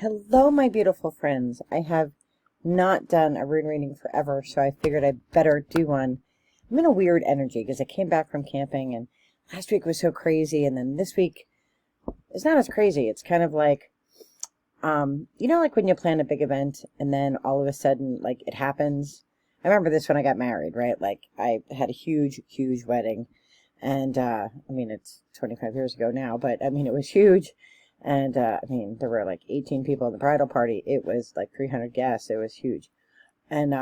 Hello, my beautiful friends. I have not done a rune reading forever, so I figured I better do one. I'm in a weird energy because I came back from camping, and last week was so crazy, and then this week is not as crazy. It's kind of like, like when you plan a big event, and then all of a sudden, like, it happens. I remember this when I got married, right? Like, I had a huge, huge wedding, and, it's 25 years ago now, but, it was huge. And, there were like 18 people in the bridal party. It was like 300 guests. It was huge. And,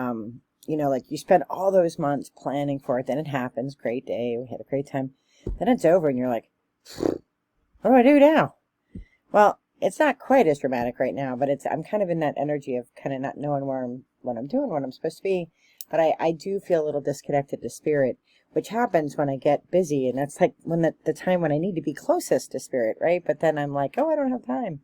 like you spend all those months planning for it. Then it happens. Great day. We had a great time. Then it's over and you're like, what do I do now? Well, it's not quite as dramatic right now, but I'm kind of in that energy of kind of not knowing what I'm doing, what I'm supposed to be. But I do feel a little disconnected to spirit, which happens when I get busy. And that's like when the time when I need to be closest to spirit, right? But then I'm like, oh, I don't have time.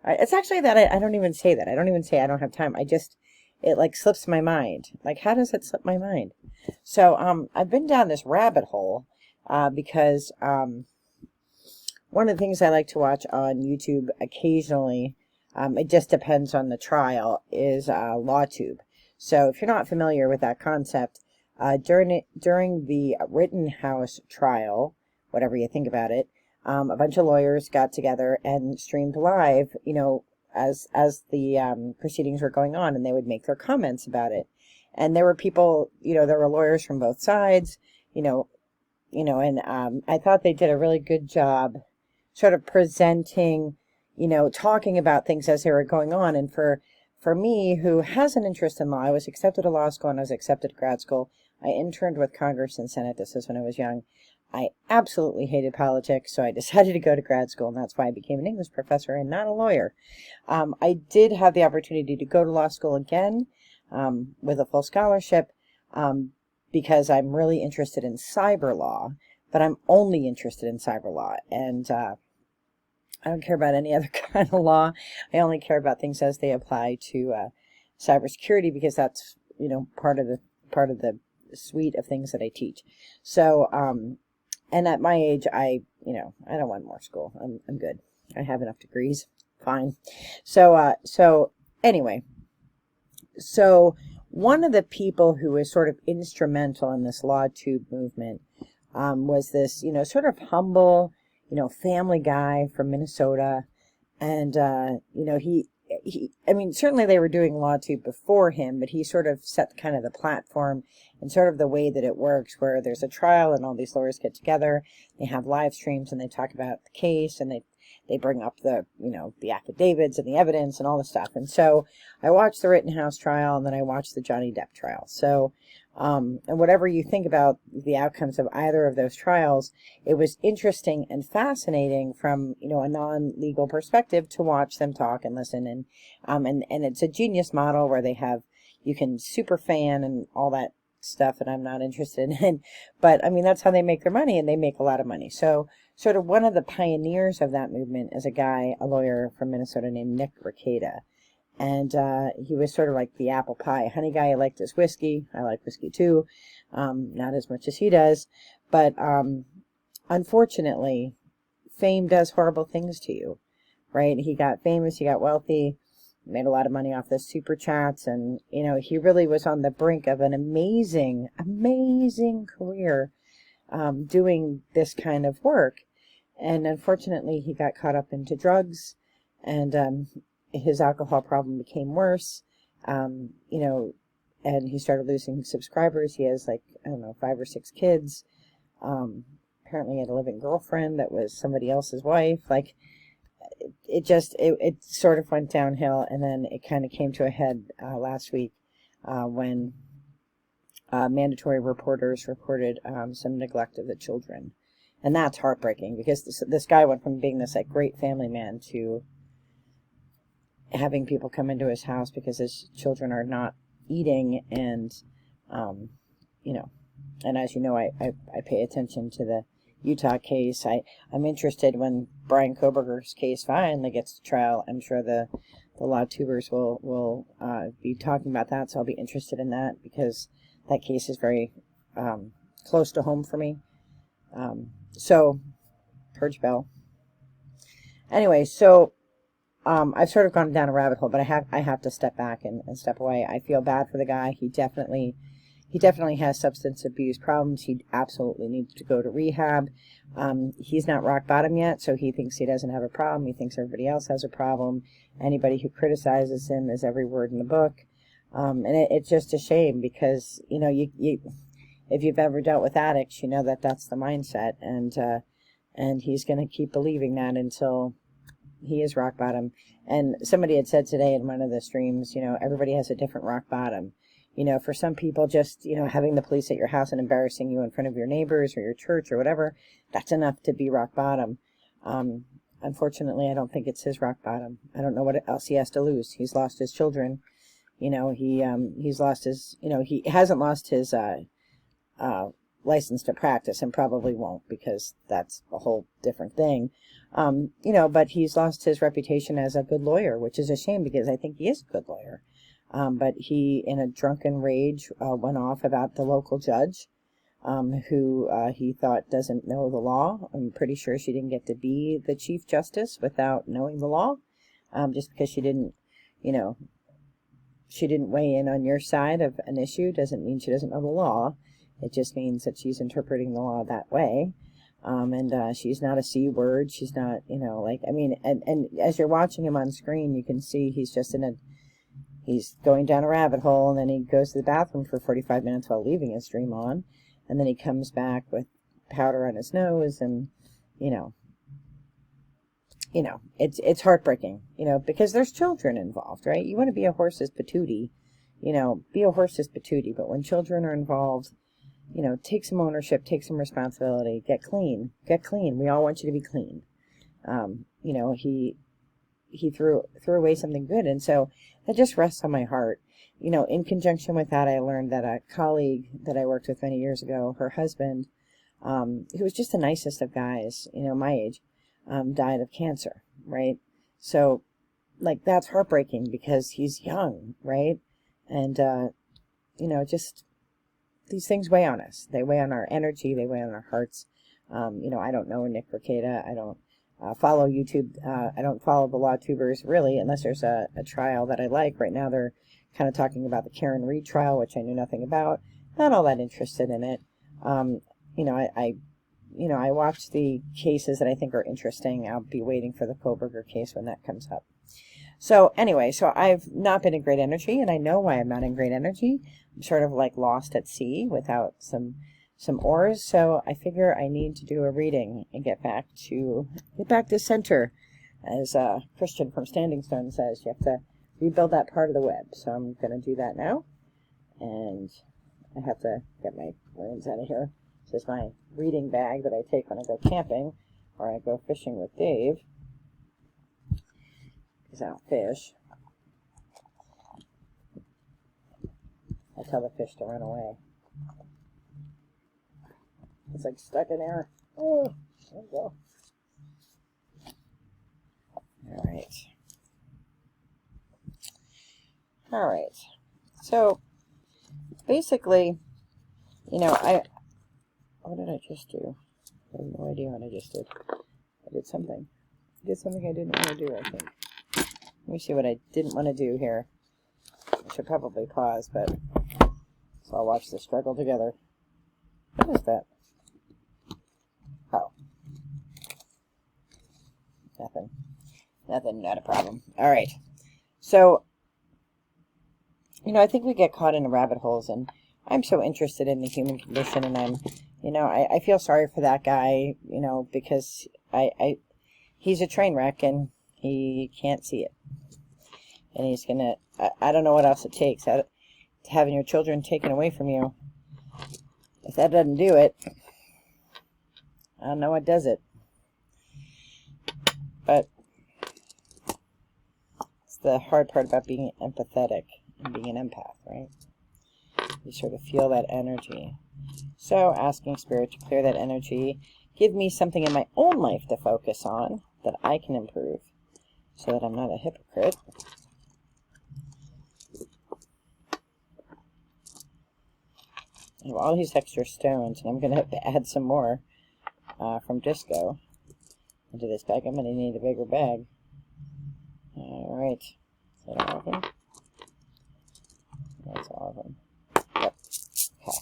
It's actually that I don't even say that. I don't even say I don't have time. It like slips my mind. Like, how does it slip my mind? So I've been down this rabbit hole because one of the things I like to watch on YouTube occasionally, it just depends on the trial, is LawTube. So if you're not familiar with that concept, during the Rittenhouse trial, whatever you think about it, a bunch of lawyers got together and streamed live, as the proceedings were going on, and they would make their comments about it. And there were people, there were lawyers from both sides, and I thought they did a really good job sort of presenting, talking about things as they were going on. And for me, who has an interest in law, I was accepted to law school and I was accepted to grad school. I interned with Congress and Senate. This is when I was young. I absolutely hated politics, so I decided to go to grad school, and that's why I became an English professor and not a lawyer. I did have the opportunity to go to law school again with a full scholarship because I'm really interested in cyber law, but I'm only interested in cyber law, and I don't care about any other kind of law. I only care about things as they apply to cybersecurity, because that's part of the suite of things that I teach. So and at my age, I don't want more school. I'm good. I have enough degrees. Fine. So anyway, so one of the people who was sort of instrumental in this LawTube movement was this sort of humble family guy from Minnesota. And, certainly they were doing LawTube before him, but he sort of set kind of the platform and sort of the way that it works, where there's a trial and all these lawyers get together, they have live streams and they talk about the case, and they bring up the affidavits and the evidence and all the stuff. And so I watched the Rittenhouse trial, and then I watched the Johnny Depp trial. So, and whatever you think about the outcomes of either of those trials, it was interesting and fascinating from, a non-legal perspective to watch them talk and listen. And it's a genius model where you can super fan and all that stuff that I'm not interested in. But that's how they make their money, and they make a lot of money. So sort of one of the pioneers of that movement is a lawyer from Minnesota named Nick Rekieta. And he was sort of like the apple pie honey guy. I liked his whiskey. I like whiskey too. Not as much as he does. But unfortunately, fame does horrible things to you, right? He got famous. He got wealthy. Made a lot of money off the super chats. And, he really was on the brink of an amazing, amazing career doing this kind of work. And unfortunately, he got caught up into drugs, and his alcohol problem became worse, and he started losing subscribers. He has 5 or 6 kids. Apparently he had a living girlfriend that was somebody else's wife. It sort of went downhill, and then it kind of came to a head last week when mandatory reporters reported some neglect of the children. And that's heartbreaking, because this guy went from being this great family man to having people come into his house because his children are not eating. And and as you know, I pay attention to the Utah case. I'm interested when Brian Koberger's case finally gets to trial. I'm sure the LawTubers will be talking about that, so I'll be interested in that, because that case is very close to home for me. So, Purge Bell. Anyway, so I've sort of gone down a rabbit hole, but I have to step back and step away. I feel bad for the guy. He definitely has substance abuse problems. He absolutely needs to go to rehab. He's not rock bottom yet, so he thinks he doesn't have a problem. He thinks everybody else has a problem. Anybody who criticizes him is every word in the book. And it's just a shame because, you know, you if you've ever dealt with addicts, you know that that's the mindset. And he's going to keep believing that until he is rock bottom. And somebody had said today in one of the streams, you know, everybody has a different rock bottom. You know, for some people, just, you know, having the police at your house and embarrassing you in front of your neighbors or your church or whatever, that's enough to be rock bottom. Unfortunately, I don't think it's his rock bottom. I don't know what else he has to lose. He's lost his children. You know, he's lost his, you know, he hasn't lost his license to practice and probably won't because that's a whole different thing. You know, but he's lost his reputation as a good lawyer, which is a shame because I think he is a good lawyer. But he, in a drunken rage, went off about the local judge, who he thought doesn't know the law. I'm pretty sure she didn't get to be the Chief Justice without knowing the law. Just because she didn't, you know, she didn't weigh in on your side of an issue doesn't mean she doesn't know the law. It just means that she's interpreting the law that way. And she's not a C word. She's not, you know, like, I mean, and as you're watching him on screen, you can see he's just he's going down a rabbit hole, and then he goes to the bathroom for 45 minutes while leaving his stream on, and then he comes back with powder on his nose, and, you know, it's heartbreaking, you know, because there's children involved, right? You want to be a horse's patootie, you know, be a horse's patootie, but when children are involved, you know, take some ownership, take some responsibility, get clean. We all want you to be clean. You know, he threw away something good, and so that just rests on my heart. You know, in conjunction with that, I learned that a colleague that I worked with many years ago, her husband, who was just the nicest of guys, you know, my age, died of cancer, right? So, like, that's heartbreaking because he's young, right? And, you know, just these things weigh on us. They weigh on our energy. They weigh on our hearts. You know, I don't know Nick Ricada. I don't follow YouTube. I don't follow the law tubers really, unless there's a trial that I like. Right now they're kind of talking about the Karen Reed trial, which I knew nothing about. Not all that interested in it. You know, I watch the cases that I think are interesting. I'll be waiting for the Koberger case when that comes up. So anyway, so I've not been in great energy, and I know why I'm not in great energy. I'm sort of like lost at sea without some oars. So I figure I need to do a reading and get back to center. As Christian from Standing Stone says, you have to rebuild that part of the web. So I'm going to do that now. And I have to get my worms out of here. This is my reading bag that I take when I go camping or I go fishing with Dave. Because I don't fish. I tell the fish to run away. It's like stuck in there. Oh, there we go. All right. So, basically, you know, what did I just do? I have no idea what I just did. I did something. I did something I didn't want to do, I think. Let me see what I didn't want to do here. I should probably pause, but so I'll watch the struggle together. What is that? Oh. Nothing, not a problem. All right. So, you know, I think we get caught in the rabbit holes, and I'm so interested in the human condition, and I'm, you know, I feel sorry for that guy, you know, because he's a train wreck, and he can't see it. And he's going to, I don't know what else it takes. Having your children taken away from you, if that doesn't do it, I don't know what does it. But it's the hard part about being empathetic and being an empath, right? You sort of feel that energy. So asking Spirit to clear that energy, give me something in my own life to focus on that I can improve so that I'm not a hypocrite. I have all these extra stones, and I'm going to have to add some more from Disco into this bag. I'm going to need a bigger bag. All right. Is that all of them? That's all of them. Yep. Okay.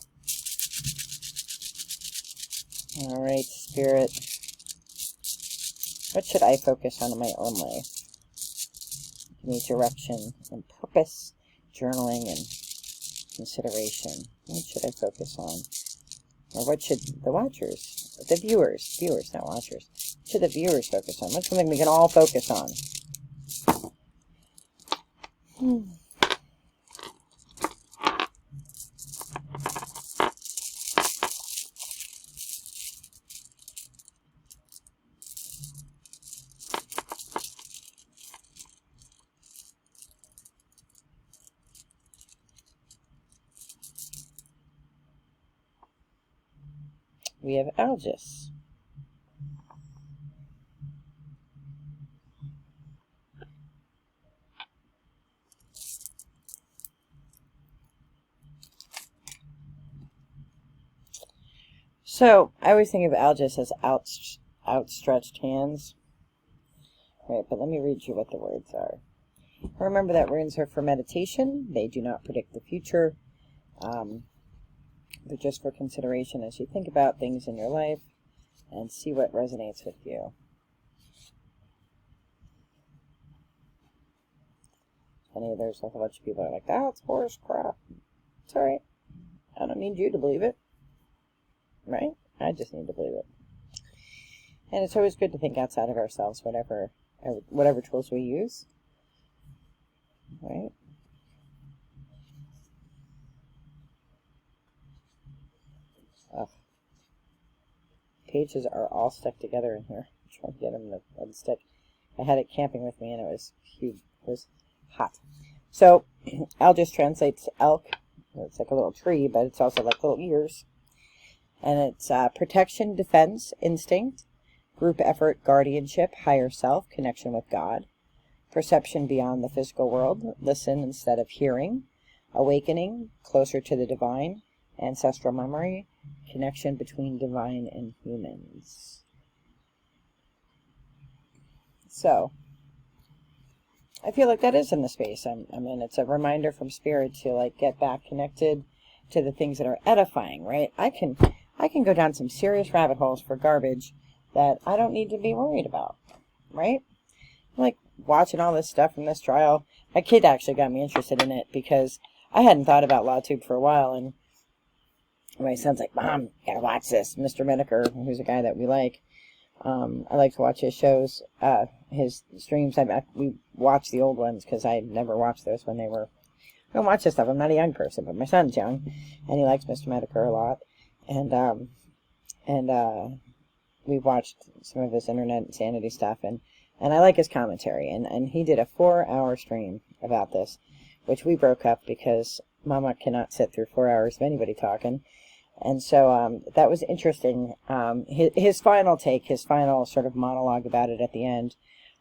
All right, Spirit. What should I focus on in my own life? Give me direction and purpose, journaling and consideration. What should I focus on? Or what should the watchers, the viewers, not watchers, what should the viewers focus on? What's something we can all focus on? We have Algis. So, I always think of Algis as outstretched hands. Right, but let me read you what the words are. Remember that runes are for meditation. They do not predict the future. They're just for consideration as you think about things in your life and see what resonates with you. And there's a whole bunch of people that are like, that's horse crap. It's alright. I don't need you to believe it. Right? I just need to believe it. And it's always good to think outside of ourselves, whatever tools we use. Right? Ugh. Pages are all stuck together in here. I'm trying to get them to unstick. I had it camping with me and it was huge. It was hot. So, Algis translates to elk. It's like a little tree, but it's also like little ears. And it's protection, defense, instinct, group effort, guardianship, higher self, connection with God, perception beyond the physical world, listen instead of hearing, awakening, closer to the divine, ancestral memory, connection between divine and humans. So, I feel like that is in the space. I mean, it's a reminder from Spirit to like get back connected to the things that are edifying, right? I can go down some serious rabbit holes for garbage that I don't need to be worried about, right? Like watching all this stuff from this trial. My kid actually got me interested in it because I hadn't thought about LawTube for a while, and my son's like, Mom, you gotta watch this. Mr. Menaker, who's a guy that we like. I like to watch his shows, his streams. We watch the old ones because I never watched those when they were. I don't watch this stuff. I'm not a young person, but my son's young, and he likes Mr. Menaker a lot. And we've watched some of his internet insanity stuff, and I like his commentary. And he did a 4-hour stream about this, which we broke up because Mama cannot sit through 4 hours of anybody talking. And so that was interesting. His final take, his final sort of monologue about it at the end,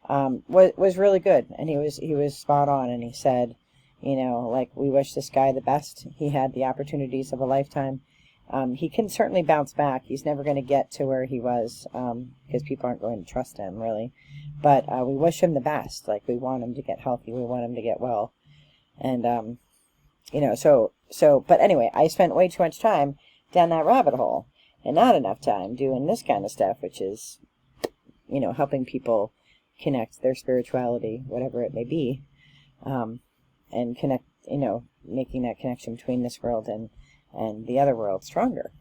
was really good. And he was spot on. And he said, you know, like, we wish this guy the best. He had the opportunities of a lifetime. He can certainly bounce back. He's never going to get to where he was because people aren't going to trust him, really. But we wish him the best. Like, we want him to get healthy. We want him to get well. And, you know, but anyway, I spent way too much time down that rabbit hole and not enough time doing this kind of stuff, which is, you know, helping people connect their spirituality, whatever it may be, and connect, you know, making that connection between this world and the other world stronger.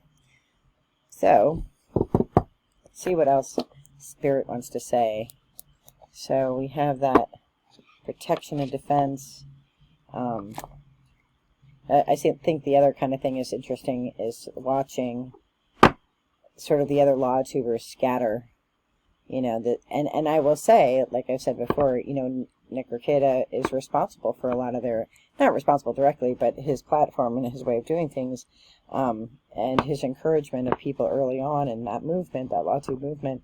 So, let's see what else Spirit wants to say. So we have that protection and defense. I think the other kind of thing is interesting is watching sort of the other LawTubers scatter, you know, and I will say, like I said before, you know, Nick Rekieta is responsible for a lot of their, not responsible directly, but his platform and his way of doing things, and his encouragement of people early on in that movement, that LawTube movement.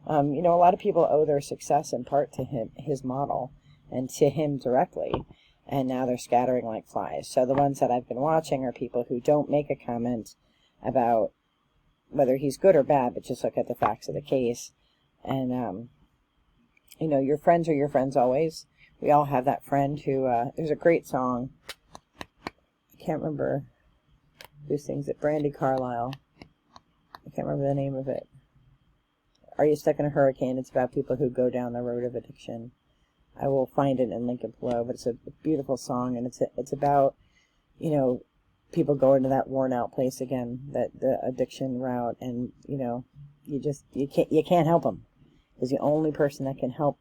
You know, a lot of people owe their success in part to him, his model, and to him directly. And now they're scattering like flies. So the ones that I've been watching are people who don't make a comment about whether he's good or bad, but just look at the facts of the case. And, you know, your friends are your friends always, We all have that friend who, there's a great song. I can't remember who sings it. Brandy Carlisle. I can't remember the name of it. Are You Stuck in a Hurricane? It's about people who go down the road of addiction. I will find it and link it below, but it's a beautiful song, and it's about, you know, people going to that worn out place again, that the addiction route, and, you know, you can't help them, because the only person that can help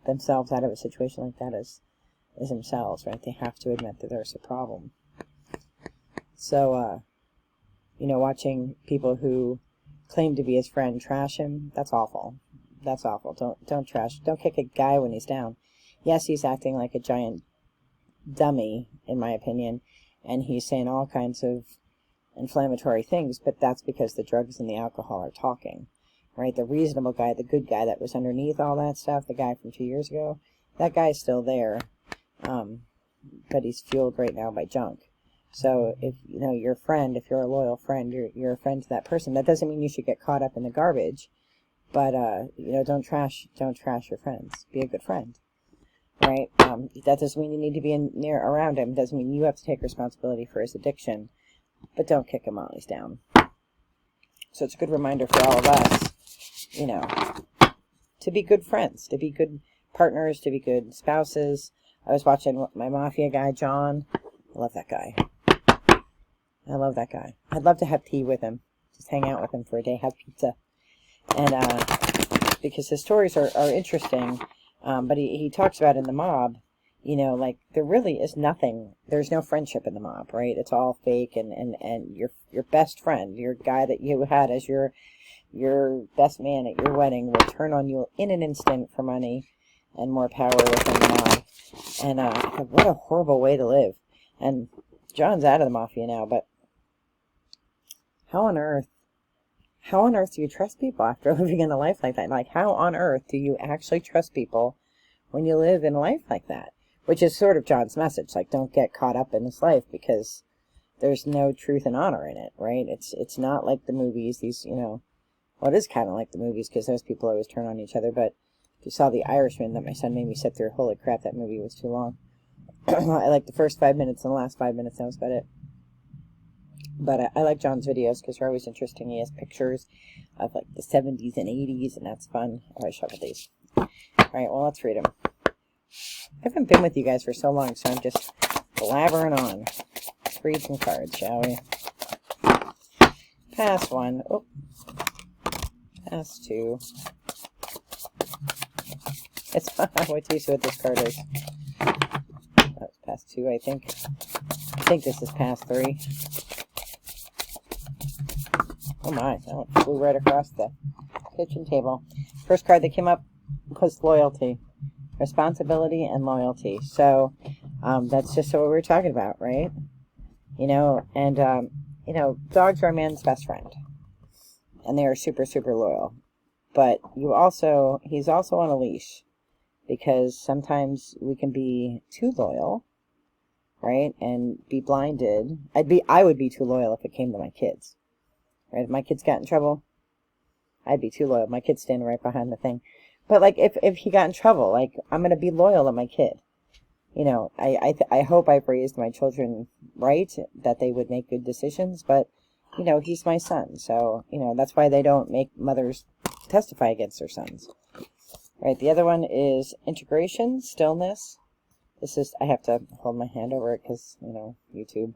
themselves out of a situation like that is themselves, right? They have to admit that there's a problem. So, you know, watching people who claim to be his friend trash him, that's awful. That's awful. Don't trash. Don't kick a guy when he's down. Yes, he's acting like a giant dummy, in my opinion, and he's saying all kinds of inflammatory things, but that's because the drugs and the alcohol are talking, right? The reasonable guy, the good guy that was underneath all that stuff, the guy from 2 years ago, that guy's still there, but he's fueled right now by junk. So if, you know, your friend, if you're a loyal friend, you're a friend to that person. That doesn't mean you should get caught up in the garbage, but, you know, don't trash your friends. Be a good friend, right? That doesn't mean you need to be around him. Doesn't mean you have to take responsibility for his addiction, but don't kick him while he's down. So it's a good reminder for all of us, you know, to be good friends, to be good partners, to be good spouses. I was watching my mafia guy, John. I love that guy. I love that guy. I'd love to have tea with him. Just hang out with him for a day, have pizza. And because his stories are interesting, but he talks about in the mob, you know, like, there really is nothing. There's no friendship in the mob, right? It's all fake, and your best friend, your guy that you had as your best man at your wedding, will turn on you in an instant for money and more power within the mob. And what a horrible way to live. And John's out of the mafia now, but how on earth do you trust people after living in a life like that? Like, how on earth do you actually trust people when you live in a life like that? Which is sort of John's message, like, don't get caught up in this life, because there's no truth and honor in it, right? It's not like the movies, these, you know, well, it is kind of like the movies, because those people always turn on each other, but if you saw The Irishman that my son made me sit through, holy crap, that movie was too long. I liked the first 5 minutes and the last 5 minutes, that was about it. But I like John's videos because they're always interesting. He has pictures of, like, the 70s and 80s, and that's fun. All right, shuffle these. All right, well, let's read them. I haven't been with you guys for so long, so I'm just blabbering on. Let's read some cards, shall we? Pass one. Oh. Pass two. It's what do you see what this card is? That's pass two, I think. I think this is pass three. Oh my, that one flew right across the kitchen table. First card that came up was loyalty. Responsibility and loyalty. So, that's just what we were talking about, right? You know, and, you know, dogs are a man's best friend. And they are super, super loyal. But he's also on a leash. Because sometimes we can be too loyal, right? And be blinded. I would be too loyal if it came to my kids. Right? If my kids got in trouble, I'd be too loyal. My kid's standing right behind the thing. But, like, if he got in trouble, like, I'm going to be loyal to my kid. You know, I hope I've raised my children right, that they would make good decisions. But, you know, he's my son. So, you know, that's why they don't make mothers testify against their sons. Right, the other one is integration, stillness. This is, I have to hold my hand over it because, you know, YouTube.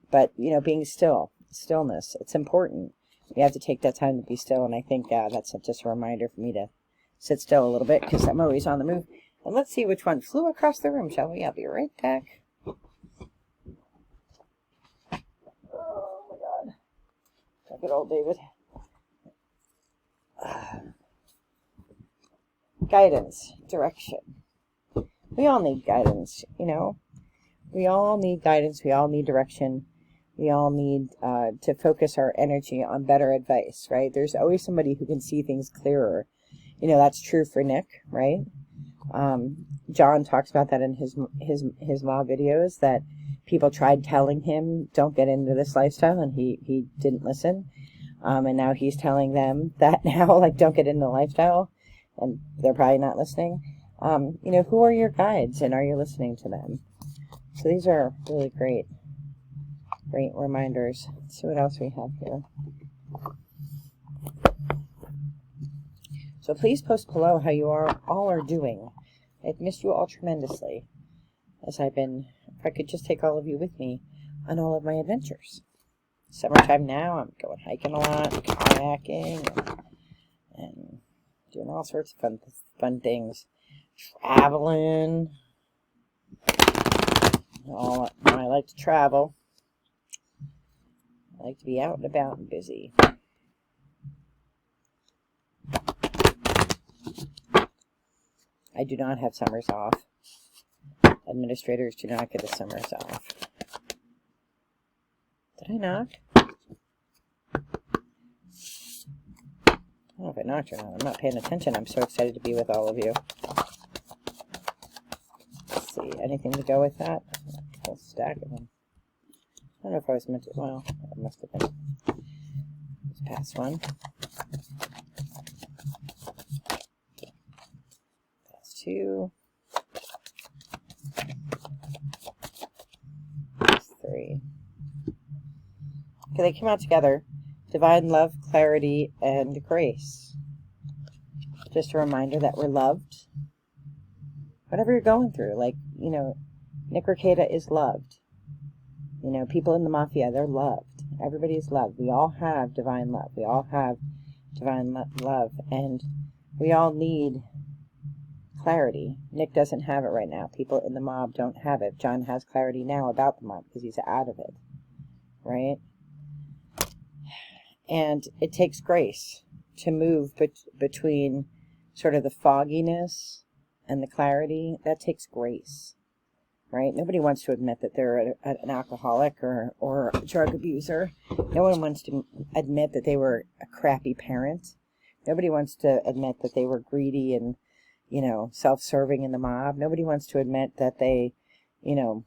But, you know, being stillness, it's important. We have to take that time to be still, and I think that's just a reminder for me to sit still a little bit, because I'm always on the move. And let's see which one flew across the room, shall we? I'll be right back. Oh, my God. Look at old David. Guidance, direction. We all need guidance, you know. We all need guidance. We all need direction. We all need to focus our energy on better advice, right? There's always somebody who can see things clearer. You know, that's true for Nick, right? John talks about that in his mob videos, that people tried telling him, don't get into this lifestyle, and he didn't listen. And now he's telling them that now, like, don't get into the lifestyle, and they're probably not listening. You know, who are your guides, and are you listening to them? So these are really great reminders. Let's see what else we have here. So please post below how you all are doing. I've missed you all tremendously, as if I could just take all of you with me on all of my adventures. Summertime now, I'm going hiking a lot, kayaking, and doing all sorts of fun things. Traveling. I like to travel. I like to be out and about and busy. I do not have summers off. Administrators do not get the summers off. Did I knock? I don't know if I knocked or not. I'm not paying attention. I'm so excited to be with all of you. Let's see. Anything to go with that? A whole stack of them. I don't know if I was meant to. Well, it must have been. Let's pass one. Pass two. Pass three. Okay, they came out together. Divine love, clarity, and grace. Just a reminder that we're loved. Whatever you're going through, like, you know, Nick Ricada is loved. You know, people in the mafia, they're loved. Everybody is loved. We all have divine love. We all have divine love. And we all need clarity. Nick doesn't have it right now. People in the mob don't have it. John has clarity now about the mob because he's out of it. Right? And it takes grace to move between sort of the fogginess and the clarity. That takes grace, right? Nobody wants to admit that they're an alcoholic or a drug abuser. No one wants to admit that they were a crappy parent. Nobody wants to admit that they were greedy and, you know, self-serving in the mob. Nobody wants to admit that they, you know,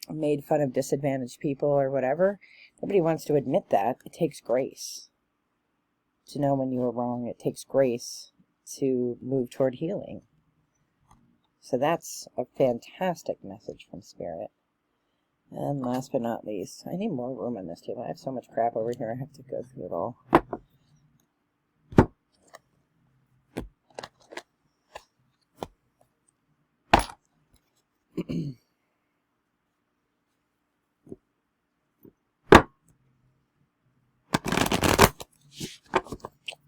made fun of disadvantaged people or whatever. Nobody wants to admit that. It takes grace to know when you were wrong. It takes grace to move toward healing. So that's a fantastic message from Spirit. And last but not least, I need more room on this table. I have so much crap over here. I have to go through it all.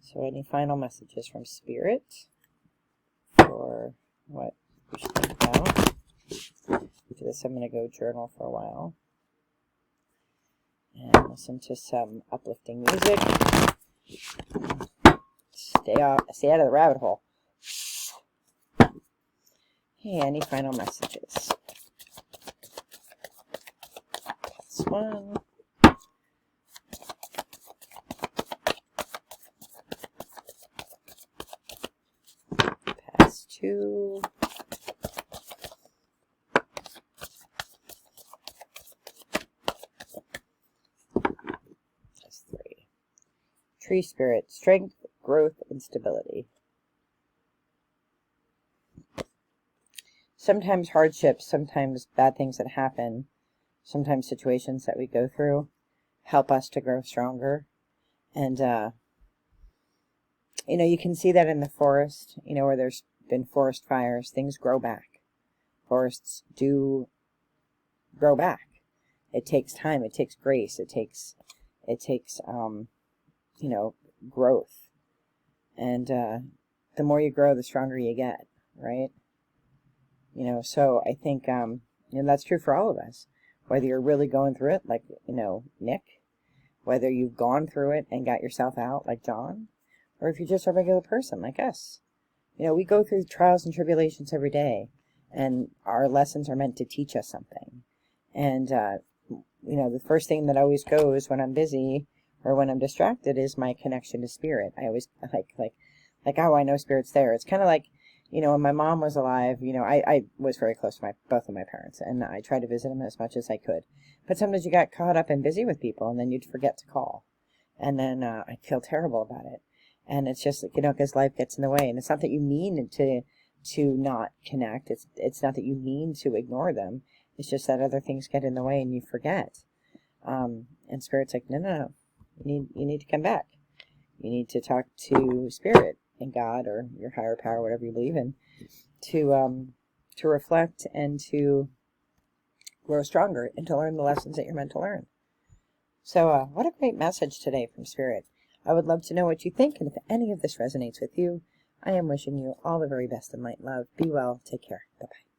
So any final messages from Spirit for what we should think about? After this, I'm going to go journal for a while and listen to some uplifting music. Stay out of the rabbit hole. Hey, any final messages? That's one. Pass two. Pass three. Tree Spirit, strength, growth, and stability. Sometimes hardships, sometimes bad things that happen, sometimes situations that we go through help us to grow stronger. And, you know, you can see that in the forest, you know, where there's been forest fires, things grow back. Forests do grow back. It takes time. It takes grace. It takes, you know, growth. And, the more you grow, the stronger you get, right? You know, so I think, you know, that's true for all of us. Whether you're really going through it, like, you know, Nick, whether you've gone through it and got yourself out, like John, or if you're just a regular person like us. You know, we go through trials and tribulations every day, and our lessons are meant to teach us something. And, you know, the first thing that always goes when I'm busy or when I'm distracted is my connection to Spirit. I always, like, oh, I know Spirit's there. It's kind of like, you know, when my mom was alive, you know, I was very close to both of my parents, and I tried to visit them as much as I could. But sometimes you got caught up and busy with people, and then you'd forget to call. And then I'd feel terrible about it. And it's just, you know, because life gets in the way. And it's not that you mean to not connect. It's not that you mean to ignore them. It's just that other things get in the way and you forget. And Spirit's like, no. You need to come back. You need to talk to Spirit and God or your higher power, whatever you believe in, to reflect and to grow stronger and to learn the lessons that you're meant to learn. So what a great message today from Spirit. I would love to know what you think, and if any of this resonates with you, I am wishing you all the very best in light and love. Be well. Take care. Bye-bye.